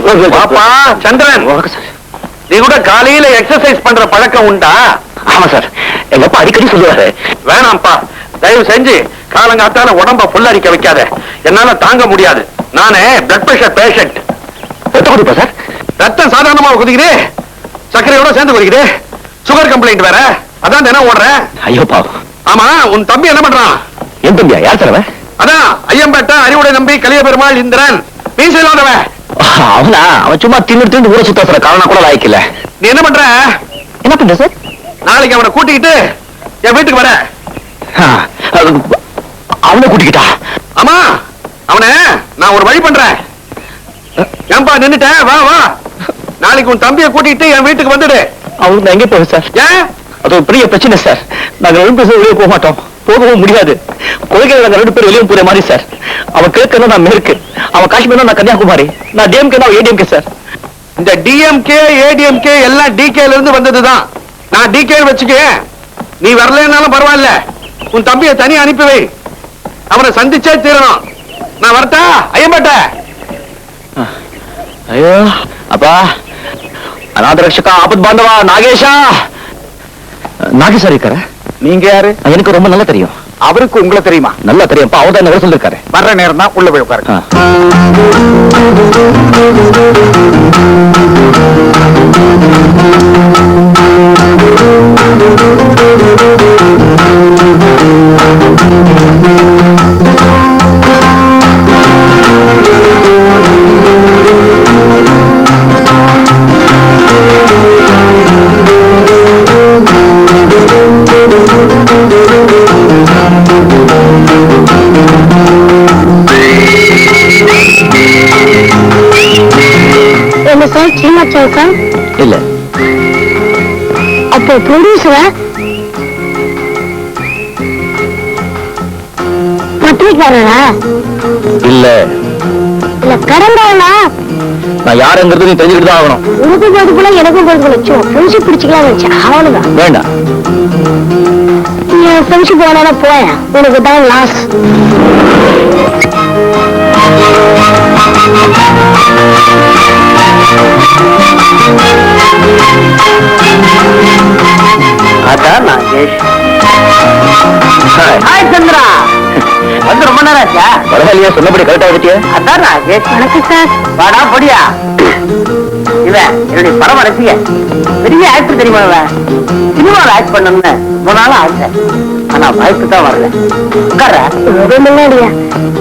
பாப்பா சந்திரன், நீ கூட காலையில எக்ஸசைஸ் பண்ற பழக்கம் உண்டா? ஆமா சார், எங்க அப்பா அடிக்கடி சொல்லுவாரு. வேணாம்ப்பா, தயவு செஞ்சு காலங்காத்தால உடம்ப புல்லரிக்க வைக்காத, என்னால தாங்க முடியாது. நானே பிளட் பிரஷர் பேஷண்ட். ரத்தம் குடிப்பா சார்? ரத்தம் சாதாரணமா குதிக்குது, சர்க்கரையோட சேர்ந்து குதிக்குது. சுகர் கம்ப்ளைண்ட் வேற, அதான் தினம் ஓடுறேன். ஐயோ பாவம். ஆமா, உன் தம்பி என்ன பண்றான்? என் தம்பியா? யார் சார் அவன்? அதான் ஐயம்பேட்டை அறிவுடை நம்பி கலிய பெருமாள் இந்திரன், மீச இல்லாதவன். அவனா? அவன் சும்மா தின்னு ஊரை சுத்தா சார், காரணம் கூட லாய்க்கல. நீ என்ன பண்ற? என்ன பண்ற சார்? நாளைக்கு அவனை கூட்டிக்கிட்டு என் வீட்டுக்கு வர. அவனை கூட்டிக்கிட்டா? ஆமா, அவனை நான் ஒரு வழி பண்றேன். ஏன்பா நின்னுட்டேன், வா வா. நாளைக்கு உன் தம்பியை கூட்டிட்டு என் வீட்டுக்கு வந்துடு. அவனுக்கு நான் எங்கே போவேன் சார்? ஏன்? அது ஒரு பெரிய பிரச்சனை சார். நாங்க 2 பேரும் வெளியே போக மாட்டோம், போகவும் முடியாது. கொள்கையில நாங்க 2 பேரும் வெளியே போற மாதிரி சார். அவன் கிழக்கு, நான் மேற்கு. அவன் காஷ்மீர், நான் கன்னியாகுமரி. நான் டிஎம்கே, நான் ஏடிஎம்கே சார். இந்த டிஎம்கே ஏடிஎம்கே எல்லாம் டிகேல இருந்து வந்ததுதான். நான் டிகே வச்சுக்க, நீ வரலன்னாலும் பரவாயில்ல. உன் தம்பியை தனியா அனுப்பி வை, அவனை சந்திச்சே தீரணும். நான் வரட்டா ஐயம்பேட்ட? ஐயோ அப்பா, அநாத ரட்சகா, ஆபத் பாந்தவா, நாகேஷா. நாகேஷா இருக்காரு? நீங்க யாரு? எனக்கு ரொம்ப நல்லா தெரியும். அவருக்கு உங்களை தெரியுமா? நல்லா தெரியும். அவர் தான் என்ன சொல்லிருக்காரு. வர்ற நேரம் தான், உள்ள போய் உட்காரு. இல்ல, அப்போ ப்ரொடியூசர் பத்திரிக்காரரா? இல்ல இல்ல கடந்தவனா? நான் யாருங்கிறது நீ தெரிஞ்சுக்கிட்டு தான் ஆகணும். உனக்கு போதுக்குள்ள எனக்கும் போதுக்குள்ள ஃப்ரெண்ட்ஷிப் பிடிச்சிக்கலாம் வச்சேன், அவ்வளவுதான். வேண்டாம், நீ ஃப்ரெண்ட்ஷிப் வேணா போய, உனக்கு தான் லாஸ். அதான் நாகேஷ். ஹாய் சந்திரா, வந்து ரொம்ப நேரம் ஆச்சா? பரவாயில்லையா, சொன்னபடி கரெக்டா வச்சியா? அதான் நாகேஷ். வணக்கம் சார். வாடா பொடியா. இவன் என்னுடைய படம் ரசிக, பெரிய ஆக்டர் தெரியுமா? இவன் சினிமாவில் ஆக்ட் பண்ணணும்னு ரொம்ப நாளும் ஆசை, ஆனா வாய்ப்பு தான் வரல. உட்கார்ற முன்னாடியா?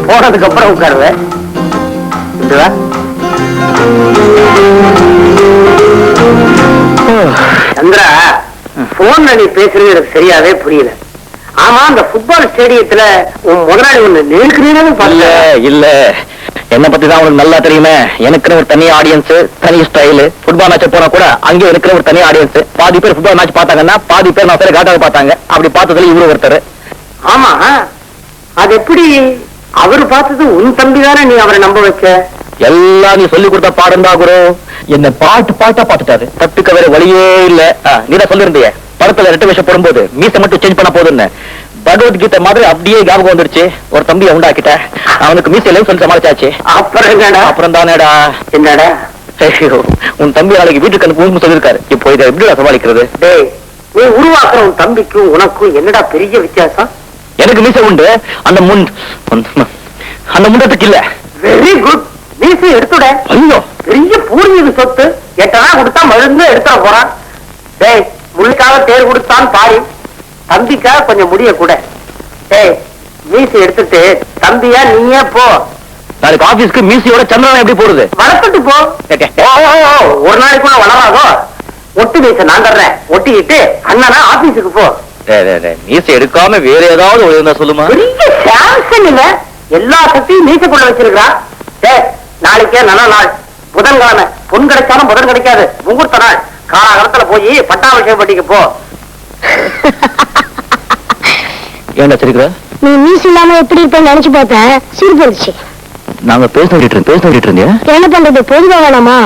போனதுக்கு அப்புறம் உட்காருவேன். சந்திரா, போன்ல நீ பேசுறது எனக்கு சரியாவே புரியல. ஆமா, அந்த ஃபுட்பால் ஸ்டேடியத்துல உன் முதலாளி ஒண்ணு நெருக்கிறீங்கன்னு இல்ல இல்ல, என்ன பத்தி தான் உனக்கு நல்லா தெரியுமே. எனக்கு ஒரு தனி ஆடியன்ஸ், தனி ஸ்டைல். ஃபுட்பால் மேட்ச் போனா கூட அங்கே இருக்கிற ஒரு தனி ஆடியன்ஸ். பாதி பேர் ஃபுட்பால் மேட்ச் பார்த்தாங்கன்னா பாதி பேர் நான் பேரை காட்டாக பார்த்தாங்க. அப்படி பார்த்ததுல இவரு ஒருத்தர். ஆமா, அது எப்படி? அவரு பார்த்தது உன் தம்பி தானே, நீ அவரை நம்ப வச்ச? எல்லாம் நீ சொல்லி கொடுத்த பாடம் தான் குரு. என்ன பாட்டா பார்த்துட்டாரு. தப்பிக்க வேற வழியே இல்ல. நீதான் சொல்லிருந்திய, படத்துல 2 விஷயம் போடும்போது மீசை மட்டும் சேஞ்ச் பண்ண போதுன்னு. பகவத்கீதை மாதிரி அப்படியே ஞாபகம் வந்துருச்சு. ஒரு தம்பியை உண்டாக்கிட்ட, அவனுக்கு மீசையில சொல்லி சமாளிச்சாச்சு. அப்புறம் என்னடா? அப்புறம் தானேடா. என்னடா? உன் தம்பி நாளைக்கு வீட்டுக்கு அனுப்புன்னு சொல்லிருக்காரு. இப்போ இதை எப்படி சமாளிக்கிறது? டேய், நீ உருவாக்குற உன் தம்பிக்கும் உனக்கும் என்னடா பெரிய வித்தியாசம்? எனக்கு மீசை உண்டு, அந்த முண்டத்துக்கு இல்ல. வெரி குட், மீசை எடுத்துட. ஐயோ, பெரிய பூர்வீக சொத்து. 8 நாள் கொடுத்தா மருந்து எடுத்துட போறான். டேய், முள்ளுக்காக தேர் கொடுத்தான் பாரி, தம்பிக்காக கொஞ்சம் முடிய கூட. டேய், மீசை எடுத்துட்டு தம்பியா நீயே போ. நாளைக்கு ஆபீஸ்க்கு மீசையோட சந்திரன் எப்படி போடுது? வளர்த்துட்டு போ. ஒரு நாளைக்குள்ள வளராதோ? ஒட்டு மீசை நான் தர்றேன், ஒட்டிக்கிட்டு அண்ணனா ஆபீஸுக்கு போ. மீசை எடுக்காம வேற ஏதாவது ஒரு சொல்லுமா? பெரிய சாம்சன் இல்ல, எல்லா சக்தியும் மீசைக்குள்ள வச்சிருக்கா. டேய், நாளைக்கே நல்ல நாள், புதன்கிழமை. பொன் கிடைச்சாலும் புதன் கிடைக்காது, முகூர்த்த நாள். காலகாலத்துல போய் பட்டாபிஷேகம் பண்ணிக்க போ. ஏன்டா சிரிக்கிற? நீ மீஸ் இல்லாம எப்படி இருப்பேன்னு நினைச்சு பார்த்தேன், சிரிப்பு வந்துச்சு. நாங்க பேசிட்டு இருந்தியா? என்ன பண்றது, பொதுவா வேணாமா?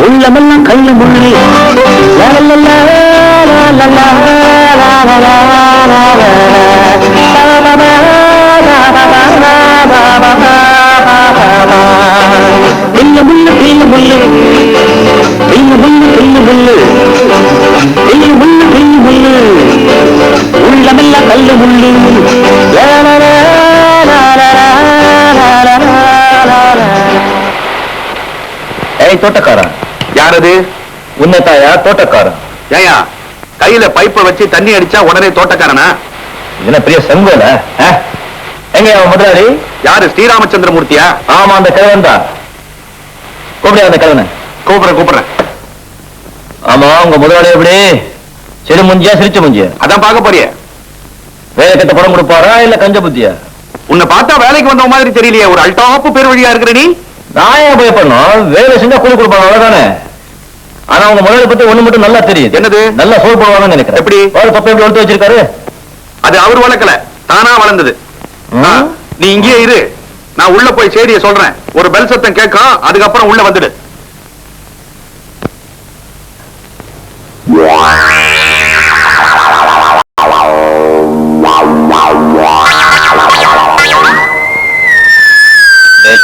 உள்ளமெல்லாம் கல்லு முள்ளு உள்ளமெல்லாம் கல்லு முள்ளு தோட்டக்காரன் யாரது? உன்னதாயா தோட்டக்காரன்? ஏயா கையில பைப்பை வச்சு தண்ணி அடிச்சா உடனே தோட்டக்காரனா? என்ன பெரிய செங்கோல? எங்க அவன் முதலாளி? யாரு? ஸ்ரீராமச்சந்திரமூர்த்தியா? ஆமா, அந்த கிழவன் தான். கூப்பிடு அந்த கிழவனை. கூப்பிடுறேன். ஆமா, உங்க முதலாளி எப்படி? சிறு முஞ்சியா சிரிச்ச முஞ்சியா? அதான் பார்க்க போறிய. வேலை கட்ட படம் கொடுப்பாரா இல்ல கஞ்ச புத்தியா? உன்னை பார்த்தா வேலைக்கு வந்த மாதிரி தெரியலையே. ஒரு அல்டாப்பு பேர் வழியா இருக்கிற நீ. நான் ஏன் பயப்படணும்? வேலை செஞ்சா கூலி கொடுப்பாங்க, அவ்வளவுதானே. ஆனா உங்க முதலாளி பத்தி ஒண்ணு மட்டும் நல்லா தெரியுது. என்னது? நல்லா சோறு போடுவாங்கன்னு நினைக்கிறேன். எப்படி? அவர் தொப்பை எப்படி வளர்த்து வச்சிருக்காரு? அது அவர் வளர்க்கல, தானா வளர்ந்தது. நீ இங்கே இரு, நான் உள்ள போய் செய்தியை சொல்றேன். ஒரு பெல் சத்தம் கேட்கும், அதுக்கப்புறம் உள்ள வந்துடு.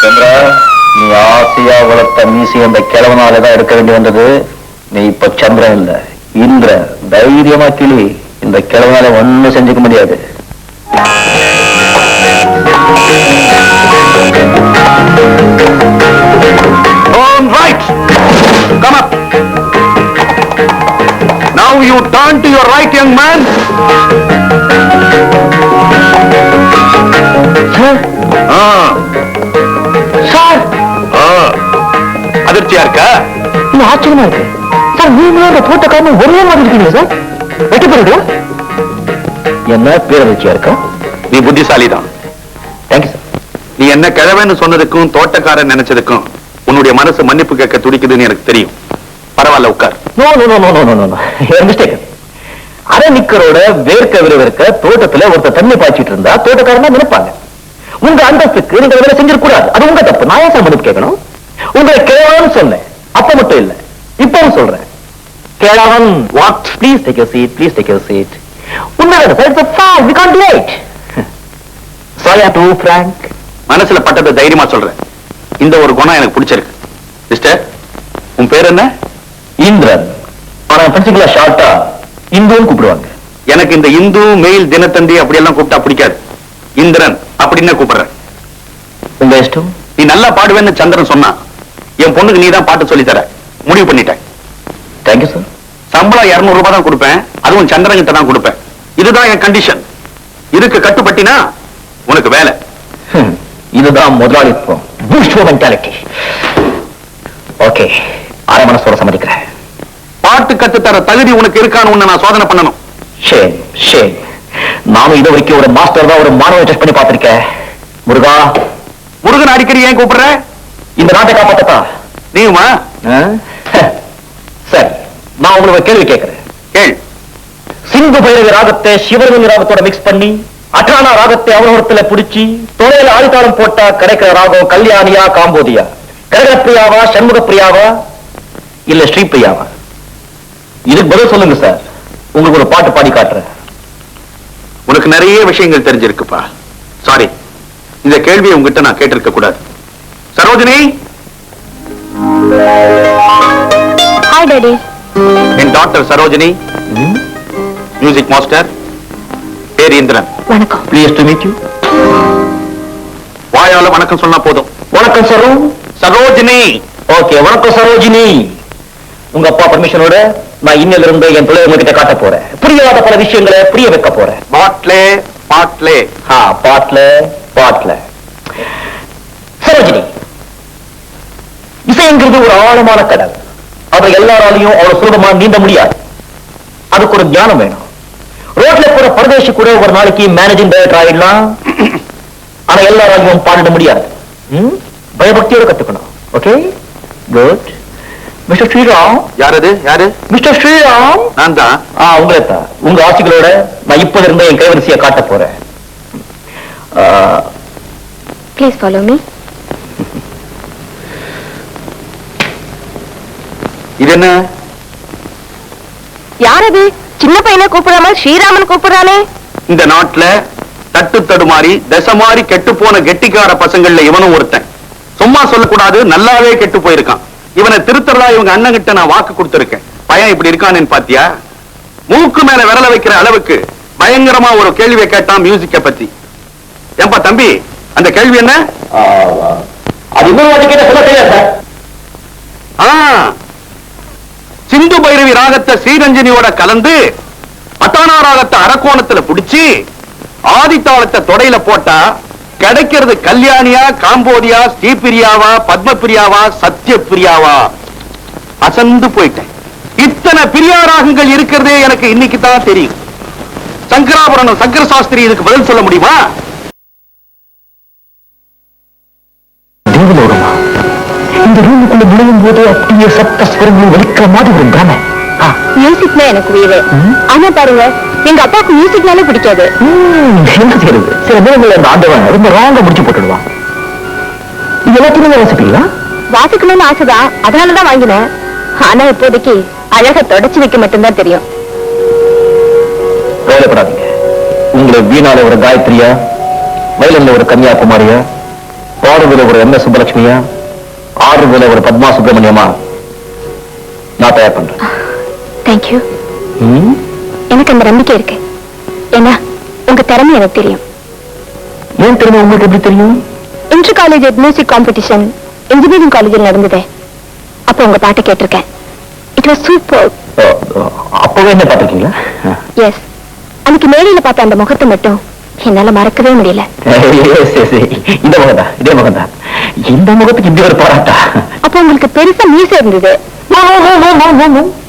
சந்திரா, நீ ஆசையா வளர்த்த மீசி அந்த கிழவனாலதான் எடுக்க வேண்டி வந்தது. நீ இப்ப சந்திரன் இல்ல, இந்திர. தைரியமா கிளி. இந்த கிழவனால ஒண்ணும் செஞ்சுக்க முடியாது. Right. Come up. Now you turn to your right, young man. Sir, அதிர்ச்சியா இருக்கா? இன்னும் ஆச்சரியமா இருக்கு சார். நீங்களும் அந்த தோட்டக்காரன் ஒரே மாதிரி இருக்கீங்க சார். வெட்டி போடுங்களா? என்ன பேரதிர்ச்சியா இருக்கா? நீ புத்திசாலி தான். Thank you sir. நீ என்ன கிழவன்னு சொன்னதுக்கும் தோட்டக்காரன் நினைச்சதுக்கும் உன்னுடைய மனசு மன்னிப்பு கேட்க துடிக்குதுன்னு எனக்கு தெரியும். பரவாயில்ல, உட்கார். No no no no no no mistake. அரை நிக்கரோட வேர்க்க விறுவிறுக்க தோட்டத்துல ஒருத்தர் தண்ணி பாய்ச்சிட்டு இருந்தா தோட்டக்காரன் தான் நினைப்பாங்க. உங்க அந்தஸ்துக்கு நீங்க வேலை செஞ்சிடக்கூடாது. அது உங்க தப்பு. நான் ஏன் சார் மன்னிப்பு கேட்கணும்? உங்களை கேளவன் சொன்னேன். அப்ப மட்டும் இல்ல, இப்பவும் சொல்றேன். கேளவன். What? Please take your seat. Please take your seat. உண்மைதான் sir. It's fine. We can't late. Sorry to frank. மனசுல பட்டதை தைரியமா சொல்றேன். இந்த ஒரு குணம் எனக்கு பிடிச்சிருக்கு. மிஸ்டர், உன் பேர் என்ன? இந்திரன். ஆனா பிரின்சிபலா ஷார்ட்டா இந்துன்னு கூப்பிடுவாங்க. எனக்கு இந்த இந்து மெயில் தினத்தந்தி அப்படியெல்லாம் கூப்பிட்டா பிடிக்காது. இந்திரன் அப்படின்னு கூப்பிடுறேன். உங்க இஷ்டம். நீ நல்லா பாடுவேன்னு சந்திரன் சொன்னா என் பொண்ணுக்கு நீ தான் பாட்டு சொல்லி தர முடிவு பண்ணிட்டேன். Thank you sir. சம்பளம் 200 ரூபாய் தான் கொடுப்பேன். அதுவும் சந்திரன் கிட்ட தான் கொடுப்பேன். இதுதான் என் கண்டிஷன். இதுக்கு கட்டுப்பட்டினா உனக்கு வேலை. இதுதான் முதலாளித்துவம். மென்டாலிட்டி. ஓகே, அரை மனசோட சம்மதிக்கிறேன். பாட்டு கத்து தர தகுதி உனக்கு இருக்கான்னு நான் சோதனை பண்ணணும். Shame shame. நானும் இது வரைக்கும் ஒரு மாஸ்டர் தான் ஒரு மாணவனை டெஸ்ட் பண்ணி பார்த்திருக்கேன். முருகா. முருகன் அடிக்கடி ஏன் கூப்பிடுற? இந்த நாட்டை காப்பாத்தா நீயுமா? சரி, நான் உங்களுக்கு ஒரு கேள்வி கேட்கிறேன். கேள். சிந்து பைரவி ராகத்தை சிவரங்கி ராகத்தோட மிக்ஸ் பண்ணி அட்டானா ராகத்தை அவனோரத்துல புடிச்சு தொலைல ஆழ்தாளம் போட்டா கிடைக்கிற ராகம் கல்யாணியா காம்போதியா? கனகப்பிரியாவா, சண்முகப்பிரியாவா, இல்ல ஸ்ரீபிரியாவா? இதுக்கு பதில் சொல்லுங்க சார். உங்களுக்கு ஒரு பாட்டு பாடி காட்டுறேன். உனக்கு நிறைய விஷயங்கள் தெரிஞ்சிருக்குப்பா. சாரி, இந்த கேள்வியை உங்ககிட்ட நான் கேட்டிருக்க கூடாது. சரோஜினி. Hi daddy. என் டாக்டர் சரோஜினி, மியூசிக் மாஸ்டர், பேர் இந்திரன். வணக்கம். Please to meet you. வாயால வணக்கம் சொன்னா போதும். வணக்கம் சரோ. சரோஜினி. ஓகே, வணக்கம் சரோஜினி. உங்க அப்பா பர்மிஷனோட நான் இன்னில இருந்து என் தொழில் உங்ககிட்ட காட்ட போறேன். புரியாத பல விஷயங்களை புரிய வைக்க போறேன். பாட்லே பாட்லே. பாட்ல பாட்ல. சரோஜினி, இசைங்கிறது ஒரு ஆழமான கடல். அதை எல்லாராலையும் அவ்வளவு சுலபமா நீந்த முடியாது. அதுக்கு ஒரு ஞானம் வேணும். ரோட்ல போற பரதேசி கூட ஒரு நாளைக்கு மேனேஜிங் டைரக்டர் ஆயிடலாம். ஆனா எல்லாராலையும் பாடிட முடியாது. பயபக்தியோட கத்துக்கணும். Okay, good. மிஸ்டர் ஸ்ரீராம். யாரது? யாரு? மிஸ்டர் ஸ்ரீராம். நான் தான். உங்களை தான். உங்க ஆட்சிகளோட நான் இப்போது இருந்த என் கைவரிசையை காட்ட போறேன். Please follow me. இது என்ன? யாரது? சின்ன பையனை கூப்பிடுற மாதிரி ஸ்ரீராமன் கூப்பிடுறானே. இந்த நாட்டுல தட்டு தடுமாறி தசை மாறி கெட்டு போன கெட்டிக்கார பசங்கள்ல இவனும் ஒருத்தன். சும்மா சொல்லக்கூடாது, நல்லாவே கெட்டு போயிருக்கான். இவனை திருத்தறதா இவங்க அண்ணன் கிட்ட நான் வாக்கு கொடுத்திருக்கேன். பையன் இப்படி இருக்கானேன்னு பாத்தியா? மூக்கு மேல விரல வைக்கிற அளவுக்கு பயங்கரமா ஒரு கேள்வியை கேட்டான் மியூசிக்க பத்தி. ஏன்பா தம்பி, அந்த கேள்வி என்ன? அது இன்னொரு வாட்டி கேட்ட சொல்ல தெரியாது சார். சிந்து பைரவி ராகத்தை ஸ்ரீரஞ்சனியோட கலந்து அத்தானா ராகத்தை அரக்கோணத்துல புடிச்சு ஆதித்தாளத்தை தொடையில போட்டா கிடைக்கிறது கல்யாணியா, காம்போதியா, ஸ்ரீபிரியாவா, பத்மபிரியாவா, சத்யபிரியாவா? அசந்து போயிட்டேன். இத்தனை பிரியா ராகங்கள் இருக்கிறதே எனக்கு இன்னைக்கு தான் தெரியும். சங்கராபுரம் சங்கர சாஸ்திரி இதுக்கு பதில் சொல்ல முடியுமா? இந்த ரூமுக்குள்ள நுழையும் போது அப்படியே சப்த ஸ்வரங்கள் வலிக்கிற மாதிரி ஒரு கான. மியூசிக்னா எனக்கு உயிரே. ஆனா பாருங்க, எங்க அப்பாவுக்கு மியூசிக்னாலே பிடிக்காது. என்ன செய்யறது? சில நேரங்கள் அந்த ஆண்டவன் ரொம்ப ராங்க முடிச்சு போட்டுடுவான். இது எல்லாத்தையுமே வாசிப்பீங்களா? வாசிக்கணும்னு ஆசைதான், அதனாலதான் வாங்கினேன். ஆனா இப்போதைக்கு அழக தொடச்சு வைக்க மட்டும்தான் தெரியும். கவலைப்படாதீங்க. உங்களை வீணால ஒரு காயத்ரியா, வயலின்ல ஒரு கன்னியாகுமாரியா, பாடுவில ஒரு எம் எஸ் சுப்பலட்சுமியா, ஆறுவில ஒரு பத்மா சுப்பிரமணியமா நான் தயார் பண்றேன். தேங்க்யூ. எனக்கு அந்த நம்பிக்கை இருக்கு. ஏன்னா உங்க திறமை எனக்கு தெரியும். ஏன் திறமை உங்களுக்கு எப்படி தெரியும்? Inter college music competition engineering காலேஜில் நடந்தது. அப்போ உங்க பாட்டு கேட்டிருக்கேன். It was super. அப்பவே என்ன பாத்துருக்கீங்களா? எஸ். அன்னைக்கு மேடையில பார்த்த அந்த முகத்தை மட்டும் என்னால மறக்கவே முடியல. இந்த முகம்தான், இதே முகம்தான். இந்த முகத்துக்கு இப்படி ஒரு பாராட்டா? அப்போ உங்களுக்கு பெருசா மீசை இருந்தது.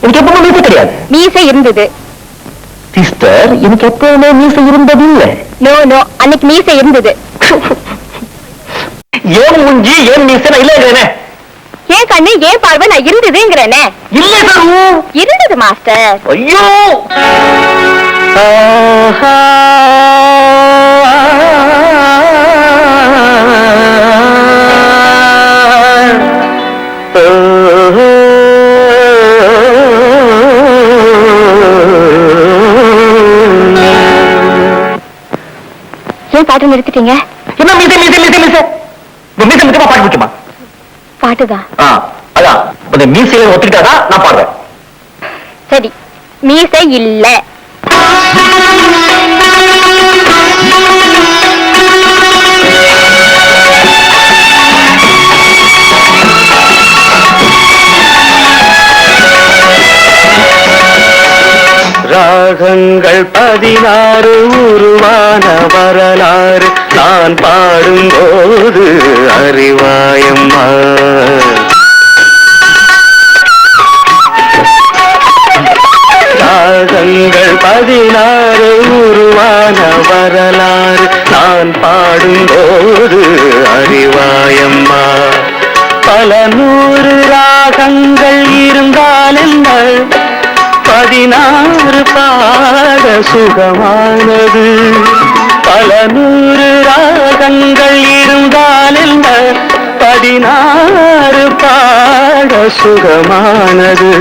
எனக்கு எப்பவுமே மீசை கிடையாது. மீசை இருந்தது சிஸ்டர், எனக்கு எப்பவுமே மீசை இருந்தது இல்ல. நோ நோ, அன்னைக்கு மீசை இருந்தது. ஏன் முஞ்சி ஏன் மீசை நான் இல்லைங்கிறேனே. ஏன் கண்ணு ஏன் பார்வை நான் இருந்ததுங்கிறேனே. இல்ல சார், இருந்தது மாஸ்டர். ஐயோ, ஏன் பாட்டு நிறுத்திட்டீங்க? என்ன மீசை மீசை மீசை மீசை மீசை முக்கியமா பாட்டு முக்கியமா? பாட்டுதான். அதான் அந்த மீசையை ஒத்துக்கிட்டாதான் நான் பாடுவேன். சரி, மீசை இல்ல. ராகங்கள் 16 உருவான வரலாறு நான் பாடும்போது அறிவாயம்மா. ராகங்கள் 16 உருவான வரலாறு நான் பாடும்போது அறிவாயம்மா. பல 100 ராகங்கள் இருந்தால் என்ன, 16 பாட சுகமானது. பல 100 ராகங்கள் இருந்தால் என்ன, 16 பாட சுகமானது.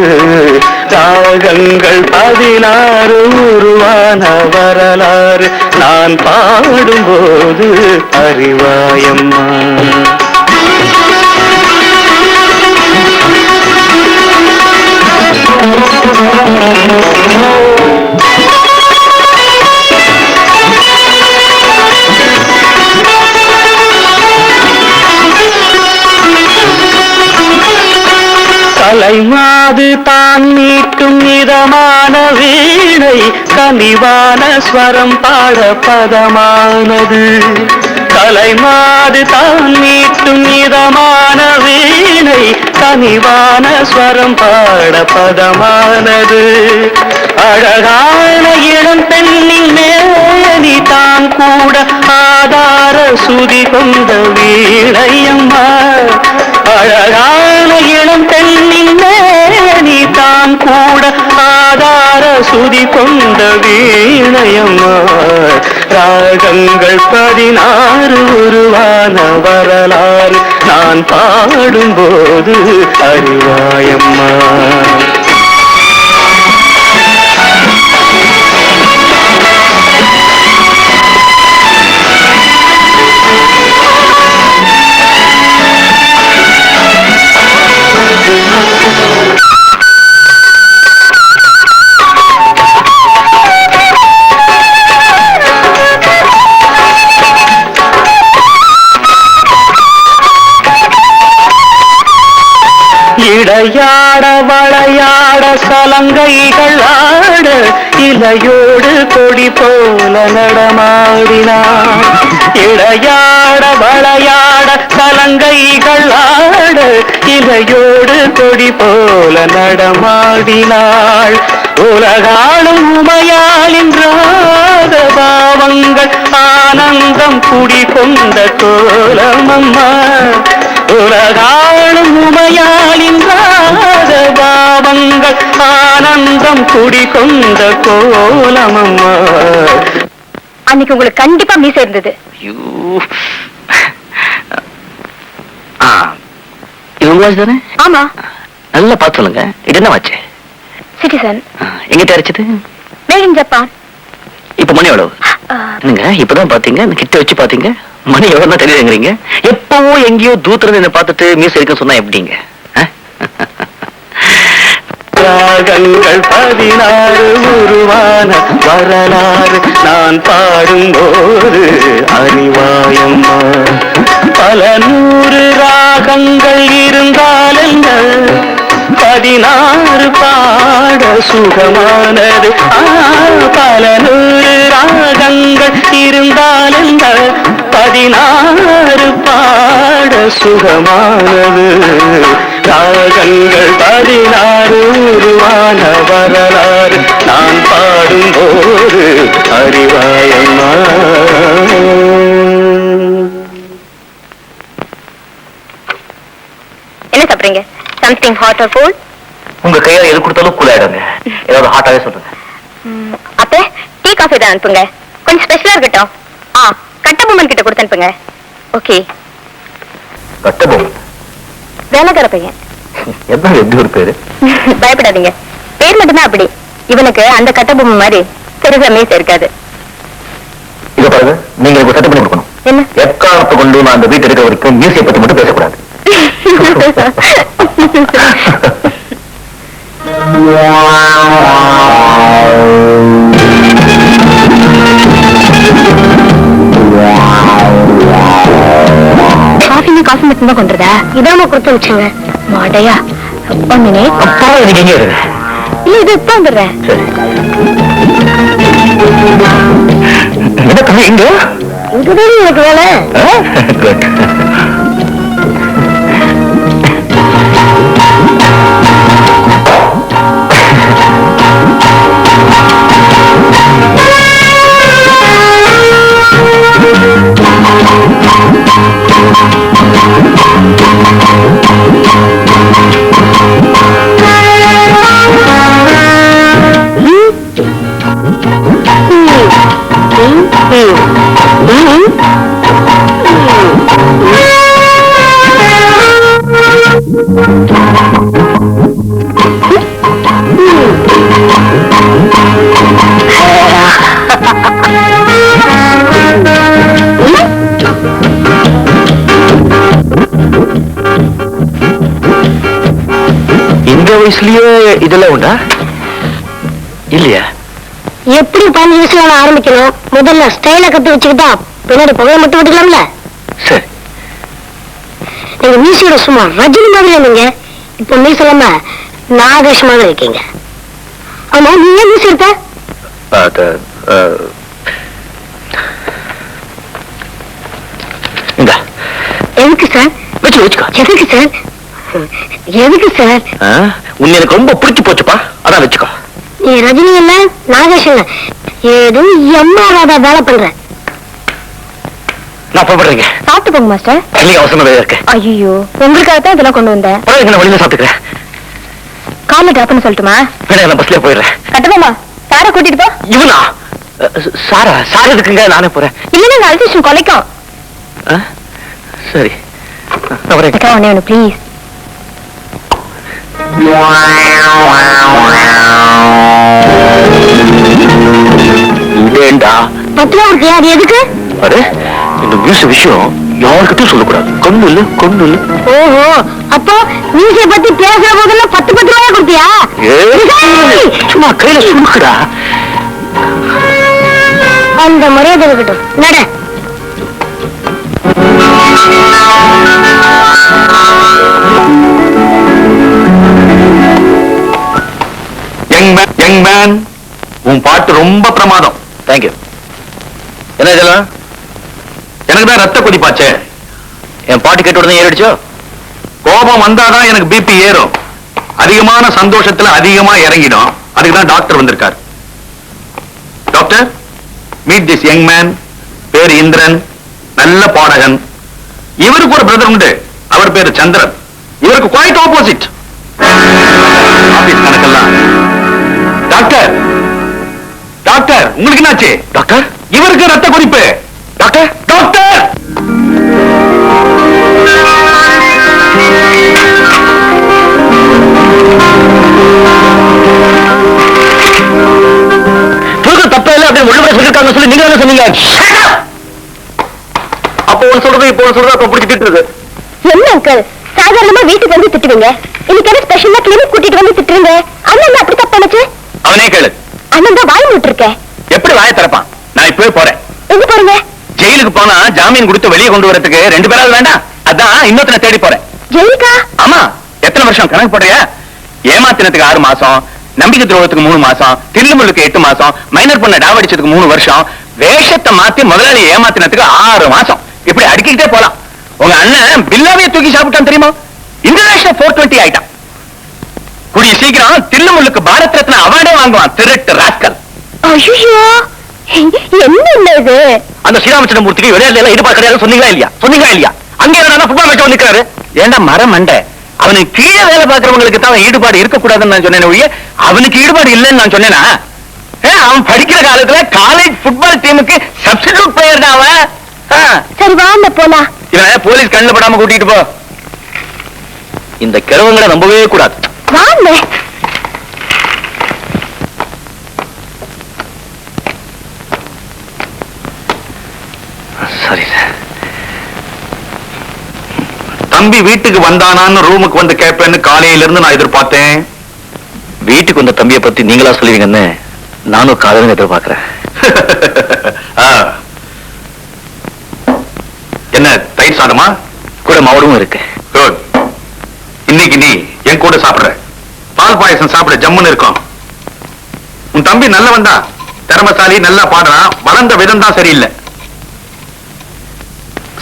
ராகங்கள் 16 உருவான வரலாறு நான் பாடும்போது அறிவாயம்மா. கலைமாது தான் மீட்டும் இதமான வீணை, கனிவான ஸ்வரம் பாட பதமானது. கலைமாது தான் மீட்டும் இதமான வீணை, கனிவான ஸ்வரம் பாட பதமானது. அழகான இளம் பெண்ணின் மேனி தான் கூட ஆதார சுதி கொண்ட வீணையம்மா அழகான இளம் பெண்ணின் நீ தான் கூட ஆதார சுதி கொண்ட வீணையம்மா ராகங்கள் 16 உருவான வரலாறு நான் பாடும்போது அறிவாயம்மா. இடையாட வளையாட சலங்கைகள் ஆட இலையோடு கொடி போல நடமாடினான். இடையாட வளையாட சலங்கைகள் ஆட இலையோடு கொடி போல நடமாடினாள். உலகாளும் உமையாளின் ராக பாவங்கள் ஆனந்தம் குடி கொண்ட கோலமம்மா உலகாளும் உமையாளின் ராக பாவங்கள் ஆனந்தம் குடி கொண்ட கோலமம்மா. அன்னைக்கு உங்களுக்கு கண்டிப்பா மீசை இருந்தது. இவங்க வாட்ச் தானே? ஆமா. நல்லா பார்த்து சொல்லுங்க. இது என்ன வாட்ச்? சிட்டிசன். எங்க தயாரிச்சது? Made in Japan. இப்ப மணி எவ்வளவு? என்னங்க இப்பதான் பாத்தீங்க, கிட்ட வச்சு பாத்தீங்க, மணி எவ்வளவு தெரியுதுங்கிறீங்க. எப்பவோ எங்கேயோ தூத்துல என்ன பார்த்துட்டு மீசை இருக்குன்னு சொன்னா எப்படிங்க? ராகங்கள் 16 உருவான வரலாறு நான் பாடும்போது அறிவாயம்மா. பல 100 ராகங்கள் இருந்தால் என்ன 16 பாட சுகமானது. பல 100 ராகங்கள் இருந்தால் என்ன 16 பாட சுகமானது. ராகங்கள் 16 உருவான வரலாறு நான் பாடும்போது அறிவாயம்மா. என்ன சாப்பிடுறீங்க? Something hot or cold? உங்க கையால எது கொடுத்தாலும் கூலாயிடுங்க. ஏதாவது ஹாட்டாவே சொல்லுங்க. அப்ப டீ காஃபி தான் அனுப்புங்க. கொஞ்சம் ஸ்பெஷலா இருக்கட்டும். கட்டபொம்மன் கிட்ட கொடுத்து அனுப்புங்க. ஓகே. கட்டபொம்மன் வேலைக்கார பையன். என்ன எப்படி ஒரு பேரு? பயப்படாதீங்க, பேர் மட்டும்தான் அப்படி. இவனுக்கு அந்த கட்டபொம்மன் மாதிரி பெருசா மீசை இருக்காது. இத பாருங்க, நீங்க எனக்கு சட்டம் பண்ணி கொடுக்கணும். என்ன? எக்காலத்தை கொண்டு நான் அந்த வீட்டு இருக்க வரைக்கும் மீசையை பத்தி மட்டும் பேசக்கூடாது. காஃபி மட்டும் தான் கொண்டுறதா? இதாம கொடுத்து வச்சுங்க. மாடையா 1 மினிட். அப்பா எனக்கு எங்க இருக்கு? இல்ல இது இப்ப வந்துடுறேன். சரி. என்ன தம்பி இங்க? இதுதான் எனக்கு வேலை. குட். இந்த வயசுலயே இதெல்லாம் உண்டா? இல்லையா? எப்படி 15 வயசுல ஆரம்பிக்கணும்? முதல்ல ஸ்டைல கத்து வச்சுக்கிட்டா பின்னாடி புகையை மட்டும் விட்டுக்கலாம்ல. சரி. நீங்க மீசையோட சும்மா ரஜினி மாதிரி இருந்தீங்க. இப்ப மீசை இல்லாம நாகேஷமாக இருக்கீங்க. ஆமா, நீ ஏன் மீசை இருக்க? எதுக்கு சார்? வச்சுக்கோ. எதுக்கு சார்? எதுக்கு சார்? உன்னை எனக்கு ரொம்ப பிடிச்சு போச்சுப்பா, அதான் வச்சுக்கோ. நீ ரஜினி இல்ல, நாகேஷ் இல்ல, ஏதோ எம்மா ராதா வேலை பண்ற. நான் போடுறேங்க. சாப்பிட்டு போங்க மாஸ்டர். இல்லைங்க, அவசரமா வேலை இருக்கு. ஐயோ, உங்களுக்காக தான் இதெல்லாம் கொண்டு வந்தேன். பரவாயில்ல, நான் வழியில சாப்பிட்டுக்கிறேன். காலை டிராப்னு சொல்லட்டுமா? வேணா, நான் பஸ்லயே போயிடுறேன். கட்டுவோமா? சாரை கூட்டிட்டு போ. இவனா? சாரா இருக்குங்க, நானே போறேன். இல்லைன்னா நான் அல்டிஷன் கொலைக்கும். சரி, நான் வரேன். ஒண்ணு ப்ளீஸ். இதேண்டா 10 ரூபா இருக்கு, அது எதுக்கு? அரே, இந்த மியூசிக் விஷயம் யாருக்கிட்டையும் சொல்லக்கூடாது. கொண்டு இல்ல. ஓஹோ, அப்போ மியூசிக் பத்தி பேசுற போதெல்லாம் 10 ரூபாயா கொடுத்தியா? சும்மா கையில சுருக்குடா. அந்த மரியாதை இருக்கட்டும். நட. யங் மேன், உன் பாட்டு ரொம்ப பிரமாதம். தேங்க்யூ. என்ன இதெல்லாம்? எனக்கு தான் ரத்த கொதிப்பாச்சே. என் பாட்டு கேட்ட உடனே ஏறிடுச்சோ? கோபம் வந்தாதான் எனக்கு பிபி ஏறும். அதிகமான சந்தோஷத்துல அதிகமா இறங்கிடும். அதுக்கு தான் டாக்டர் வந்திருக்கார். Doctor, meet this young man. பேரு இந்திரன், நல்ல பாடகன். இவருக்கு ஒரு பிரதர் உண்டு, அவர் பேரு சந்திரன். இவருக்கு குவைட் ஆப்போசிட். ஆபீஸ் கணக்கெல்லாம். டாக்டர், டாக்டர், உங்களுக்கு என்னாச்சு? டாக்டர், இவருக்கு ரத்த கொதிப்பு. டாக்டர், டாக்டர், தப்ப இல்ல அப்படின்னு ஒழுங்கா சொல்லிருக்காங்க சொல்லி நீங்க என்ன சொன்னீங்க? அப்போ ஒன்று சொல்றது, இப்போ ஒன்று சொல்றது, அப்ப பிடிச்சிட்டு இருக்கு. என்ன அங்கிள், சாதாரணமா வீட்டுக்கு வந்து திட்டுவீங்க, இன்னைக்கு என்ன ஸ்பெஷலா கிளினிக் கூட்டிட்டு வந்து திட்டுறீங்க? அண்ணன் அப்படி தப்பு நினைச்சு? அவனே கேளு. அண்ணன் தான் வாய் விட்டு இருக்கேன். எப்படி வாயை திறப்பான்? நான் இப்பவே போறேன். எங்க போறீங்க? ஜெயிலுக்கு போனா ஜாமீன் கொடுத்து வெளியே கொண்டு வரதுக்கு 2 பேராவது வேண்டாம். அதான் இன்னொருத்தனை தேடி போறேன். ஜெயிலுக்கா? ஆமா. எத்தனை வருஷம் கணக்கு போடுறியா? ஏமாத்தினத்துக்கு 6 மாசம், நம்பிக்கை துரோகத்துக்கு 3 மாசம், தில்லுமுள்ளுக்கு 8 மாசம், மைனர் பொண்ணை டாவடிச்சதுக்கு 3 வருஷம், வேஷத்தை மாத்தி முதலாளி ஏமாத்தினத்துக்கு 6 மாசம். இப்படி அடுக்கிட்டே போலாம். உங்க அண்ணன் பில்லாவே தூக்கி சாப்பிட்டான் தெரியுமா? இன்டர்நேஷனல் 420 ஆயிட்டான். கூடிய சீக்கிரம் தில்லுமுள்ளுக்கு பாரத் ரத்னா அவார்டே வாங்குவான். திருட்டு ராஸ்கல். ஐயோ, என்ன இது? அந்த ஸ்ரீராமச்சந்திரமூர்த்திக்கு விளையாட்டுல எல்லாம் ஈடுபாடு கிடையாது சொன்னீங்களா இல்லையா? அங்கே என்ன ஃபுட்பால் மேட்ச் நிக்கிறாரு? ஏண்டா மரம் மண்டை, அவனுக்கு கீழே வேலை பார்க்கறவங்களுக்கு தான் ஈடுபாடு இருக்கக்கூடாதுன்னு நான் சொன்னேன் ஒழிய அவனுக்கு ஈடுபாடு இல்லைன்னு நான் சொன்னேனா? அவன் படிக்கிற காலத்துல காலேஜ் ஃபுட்பால் டீமுக்கு சப்ஸ்டிடியூட் பிளேயர் தான் அவன். சரி வாங்க போலாம். இவன் போலீஸ் கண்ணில் படாம கூட்டிட்டு போ. இந்த கிழவங்களை நம்பவே கூடாது. வாங்க. சரி சார். தம்பி வீட்டுக்கு வந்தானான்னு ரூமுக்கு வந்து கேட்பேன்னு காலையில இருந்து நான் எதிர்பார்த்தேன். வீட்டுக்கு வந்த தம்பியை பத்தி நீங்களா சொல்லுவீங்கன்னு நானும் காதலும் எதிர்பார்க்கிறேன். என்ன தயிர் சாதமா? கூட மாவடும் இருக்கு. குட். இன்னைக்கு நீ என் கூட சாப்பிடுற. பால் பாயசம் சாப்பிட ஜம்முன்னு இருக்கும். உன் தம்பி நல்லவன் தான், திறமசாலி, நல்லா பாடுறான். வளர்ந்த விதம் தான் சரியில்லை.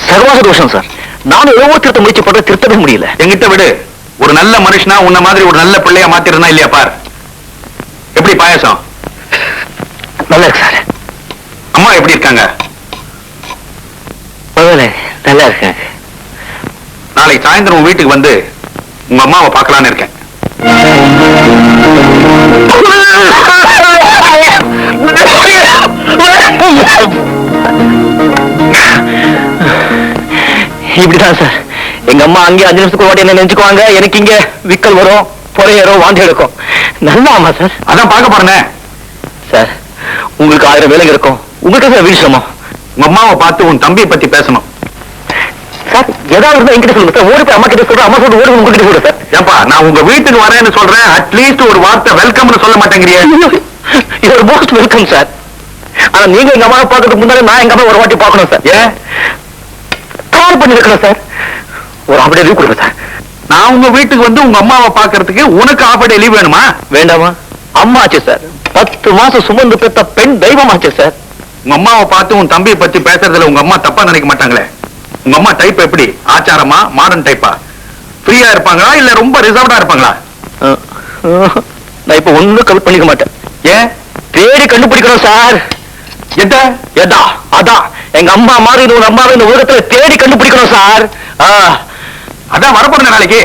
சர்வாக தோஷம் சார். நானும் எவ்வளவு திருத்த முயற்சி பண்ற, திருத்தவே முடியல. எங்கிட்ட விடு. ஒரு நல்ல மனுஷனா உன்ன மாதிரி ஒரு நல்ல பிள்ளையா மாத்திருந்தா இல்லையா பார். எப்படி பாயசம்? நல்லா இருக்கு சார். அம்மா எப்படி இருக்காங்க? நல்லா இருக்கேன். நாளைக்கு சாயந்தரம் உன் வீட்டுக்கு வந்து உங்க அம்மாவை பார்க்கலான்னு இருக்கேன். இப்படிதான் சார். எங்க அம்மா அங்கே 5 நிமிஷத்துக்கு ஓட்டி என்ன நினைச்சுக்குவாங்க. எனக்கு இங்க விக்கல் வரும், பொறையேறும், வாந்தி எடுக்கும். நல்லா ஆமா சார். அதான் பார்க்க போறேன் சார். உங்களுக்கு 1000 வேலைங்க இருக்கும். உங்களுக்கு சார் வீழ்ச்சிரமம். உங்க அம்மாவை பார்த்து உன் தம்பியை பத்தி பேசணும் சார். ஏதாவது இருந்தா என்கிட்ட சொல்லுங்க சார். ஓடி போய் அம்மா கிட்ட சொல்றேன், அம்மா சொல்லிட்டு ஓடி உங்ககிட்ட சொல்றேன் சார். ஏப்பா, நான் உங்க வீட்டுக்கு வரேன்னு சொல்றேன். அட்லீஸ்ட் ஒரு வார்த்தை வெல்கம்னு சொல்ல மாட்டேங்கிறியே. இது ஒரு மோஸ்ட் வெல்கம் சார். ஆனா நீங்க எங்க அம்மாவை பார்க்கறதுக்கு முன்னாடி நான் எங்க அம்மா ஒரு வாட்டி பார்க்கணும் சார். ஏன்? கால் பண்ணி வைக்கணும் சார். ஒரு அப்படியே லீவ் கொடுங்க சார். நான் உங்க வீட்டுக்கு வந்து உங்க அம்மாவை பார்க்கறதுக்கு உனக்கு ஆஃப் லீவ் வேணுமா? வேண்டாமா? அம்மா ஆச்சு சார். 10 மாசம் சுமந்து பெற்ற பெண் தெய்வம் ஆச்சு சார். உங்க அம்மாவை பார்த்து உன் தம்பியை பத்தி பேசுறதுல உங்க அம்மா தப்பா நினைக்க மாட்டாங்களே? உங்க அம்மா டைப் எப்படி? ஆச்சாரமா, மாடர்ன் டைப்பா? ஃப்ரீயா இருப்பாங்களா இல்ல ரொம்ப ரிசர்வ்டா இருப்பாங்களா? நான் இப்ப ஒண்ணும் கமிட் பண்ணிக்க மாட்டேன். ஏன்? தேடி கண்டுபிடிக்கணும் சார். எத? எதா? அதான் எங்க அம்மா மாதிரி ஒரு அம்மாவை இந்த உலகத்துல தேடி கண்டுபிடிக்கணும் சார். அதான் வரப்போற நாளைக்கு.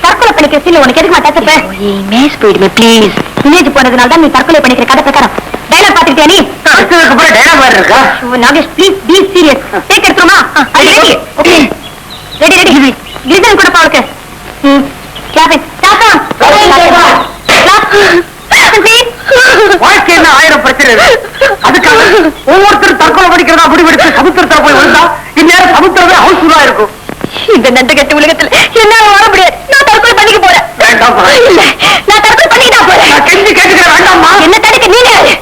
தற்கொலை பண்ணிக்கிற சீல உனக்கு எதுக்கு மாட்டாச்சு? ப்ளீஸ் வில்லேஜ் போனதுனால தான் நீ தற்கொலை பண்ணிக்கிற கதை பிரகாரம் டைலாக் பாத்துக்கிட்டியா நீ? டைலாக் வேற இருக்கா? Nagesh please be serious. Take எடுத்துமா? Ready okay ready ready Girijan கூட பாவுக்கு. கிளாப் டாடா வாழ்க்கையில 1000 பிரச்சனை இருக்கு. அதுக்காக ஒவ்வொருத்தரும் தற்கொலை படிக்கிறதா முடிவெடுத்து சமுத்திரத்தை போய் விழுந்தா இந்நேரம் சமுத்திரமே ஹவுஸ்ஃபுல்லா இருக்கும். இந்த நண்டு கட்ட உலகத்துல என்னால வாழ முடியாது. நான் தற்கொலை பண்ணிக்க போறேன். வேண்டாம், இல்ல நான் தற்கொலை பண்ணிக்கிட்டா போறேன். நான் கெஞ்சி கேட்டுக்கிறேன், வேண்டாம்மா. என்ன தடுக்க நீங்க யாரு?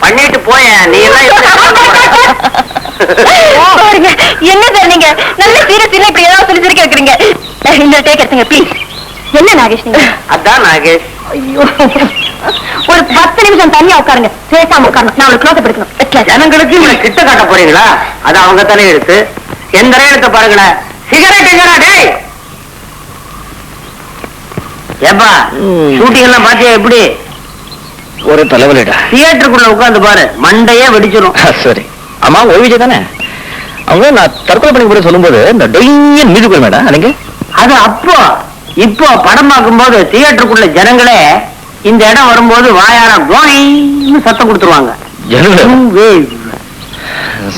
பண்ணிட்டு போய நீ எல்லாம் பாருங்க, என்ன சார் நீங்க நல்ல சீரியஸ் இல்ல இப்படி ஏதாவது சொல்லி சிரிக்க வைக்கிறீங்க. இந்த டேக் எடுத்துங்க ப்ளீஸ். என்ன நாகேஷ் நீங்க? அதான் நாகேஷ். ஐயோ ஒரு 10 நிமிஷம் தனியா உட்காருங்க. பேசாம உட்காரணும். நான் உங்களுக்கு க்ளோஸ் எடுக்கணும். ஜனங்களுக்கு இவனை கிட்ட காட்ட போறீங்களா? அது அவங்க தானே எடுத்து எந்த எடுத்த பாருங்களேன். சிகரெட் எங்கடா டேய்? ஏப்பா ஷூட்டிங் எல்லாம் பாத்தியா? எப்படி ஒரு தலைவலிடா. தியேட்டருக்குள்ள உட்கார்ந்து பாரு, மண்டையே வெடிச்சிடும். சரி அம்மா ஓய்விஜய் தானே அவங்க? நான் தற்கொலை பண்ணி கூட சொல்லும்போது இந்த டொய்யன் மியூசிக் மேடம் நீங்க அது அப்போ இப்போ படம் பார்க்கும்போது தியேட்டருக்குள்ள ஜனங்களே இந்த இடம் வரும்போது வாயார கோயின்னு சத்தம் கொடுத்துருவாங்க.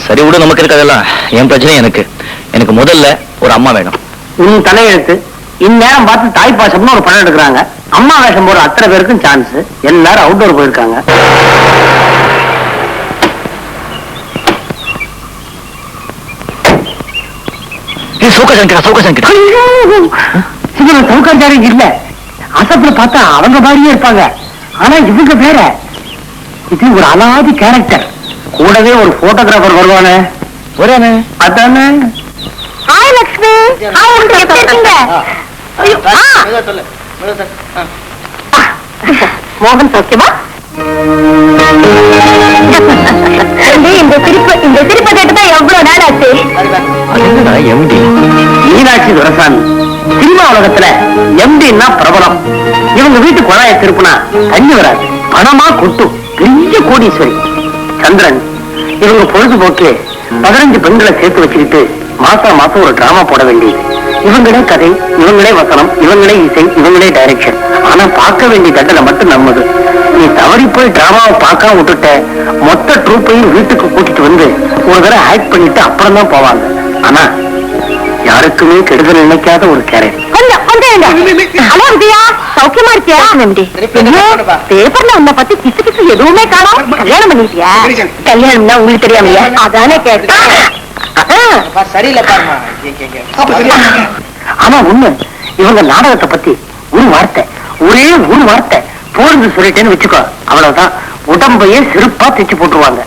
சரி விட, நமக்கு இருக்கதெல்லாம் என் பிரச்சனை. எனக்கு முதல்ல ஒரு அம்மா வேணும். உன் தலையெழுத்து. இந்நேரம் பார்த்து தாய் பாசம்னு ஒரு படம் எடுக்கிறாங்க. அம்மா வேஷம் போற அத்தனை பேருக்கும் சான்ஸ். எல்லாரும் அவுட்டோர் போயிருக்காங்க. சௌகாச்சாரி இல்ல, அசப்புல பார்த்தா அவங்க மாதிரியே இருப்பாங்க. ஆனா இவங்க வேற. இது ஒரு அலாதி கேரக்டர். கூடவே ஒரு போட்டோகிராஃபர் வருவானே. ஒரே அதானே. ஹாய் லக்ஷ்மி. ஹாய் உங்களுக்கு எப்படி இருக்கீங்க? மோகன் சௌக்கியமா? இந்த சிரிப்பை கேட்டுதான் எவ்வளவு நாள் ஆச்சு. எம்டி மீனாட்சி துரசாமி. சினிமா உலகத்துல எம்டின்னா பிரபலம். இவங்க வீட்டு குழாய திருப்புனா தண்ணி வராது, பணமா கொட்டும். பெரிய கோடீஸ்வரி. சந்திரன். இவங்க பொழுதுபோக்கு 15 பெண்களை சேர்த்து வச்சுக்கிட்டு மாசம் மாசம் ஒரு டிராமா போட வேண்டியது. இவங்களே கதை, இவங்களே வசனம், இவங்களே இசை, இவங்களே டைரக்ஷன். ஆனா பார்க்க வேண்டிய தண்டனை மட்டும் நம்மது. நீ தவறி போய் டிராமாவை பார்க்காம விட்டுட்ட, மொத்த ட்ரூப்பையும் வீட்டுக்கு கூட்டிட்டு வந்து ஒரு தடவை ஆக்ட் பண்ணிட்டு அப்புறம் தான் போவாங்க. ஆனா யாருக்குமே கெடுதல் நினைக்காத ஒரு கேரக்டர். ஹலோ விஜயா, சௌக்கியமா இருக்கியா? பேப்பர்ல உன்னை பத்தி கிசு கிசு எதுவுமே காணோம். கல்யாணம் பண்ணிட்டியா? கல்யாணம்னா உங்களுக்கு தெரியாமையா? அதானே கேட்டேன். சரியில்லை பாருமா. ஆனா உண்மை, இவங்க நாடகத்தை பத்தி ஒரே ஒரு வார்த்தை போறது சொல்லிட்டேன்னு வச்சுக்கோ, அவ்வளவுதான். உடம்பையே சிறப்பா தைச்சு போட்டுருவாங்க.